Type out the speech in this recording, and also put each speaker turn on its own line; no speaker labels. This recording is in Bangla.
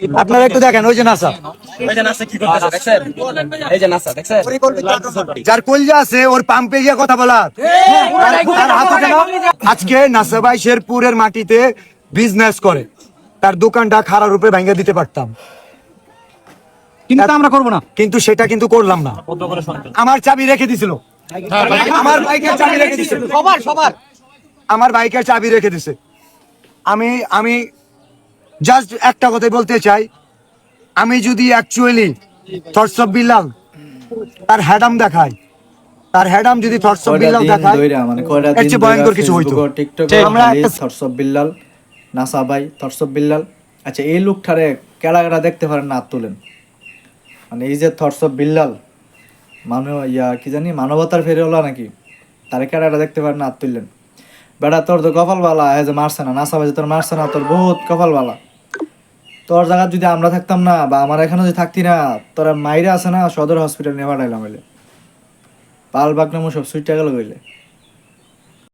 আপনারা একটু দেখেন, ওই যে নাসা, যার কলজা আছে ওর পাম্পে গিয়ে কথা বলা। তার হাত ওঠে না। আজকে নাসা ভাই শেরপুরের মাটিতে বিজনেস করে, তার দোকানটা খারাপ রূপে ভেঙে দিতে পারতাম,
কিন্তু আমরা করবো না।
কিন্তু সেটা কিন্তু করলাম না। আমার চাবি রেখে দিছিল, আমার বাইকের চাবি রেখে দিছিল,
সবার
আমার বাইকের চাবি রেখে দিছে। আমি আমি জাস্ট একটা কথাই বলতে চাই, আমি যদি অ্যাকচুয়ালি থটস অফ বিল্লাল তার হ্যাডাম দেখায়, তার হ্যাডাম যদি থটস অফ বিল্লাল দেখায়,
মানে কয়টা
এর
দিন
চেয়ে ভয়ঙ্কর কিছু হইতো।
টিকটকে
আমরা
খালি
একটা-
থটস অফ বিল্লাল, নাসা ভাই, থটস অফ বিল্লাল। আচ্ছা, এই লোকটারে কেডা কেডা দেখতে পারেন না, হাত তুলেন। মানে এই যে থটস অফ বিল্লাল, কি জানি মানবতার ফেরে হলো নাকি, তারে কেডা কেডা দেখতে পারেন না, হাত তুললেন। বেটা তোর তো কপাল বালা, যে মারছে না, নাসা ভাই যে তোর মারছে না, তোর বহুত কপাল বালা। তোর জায়গা যদি আমরা থাকতাম না, বা আমার এখানে যদি থাকতি না, তোরা মাইরা আছে না, সদর হসপিটাল নিয়ে পাঠাইলাম হইলে পাল বাগনামো সব সুইটা গেল হইলে।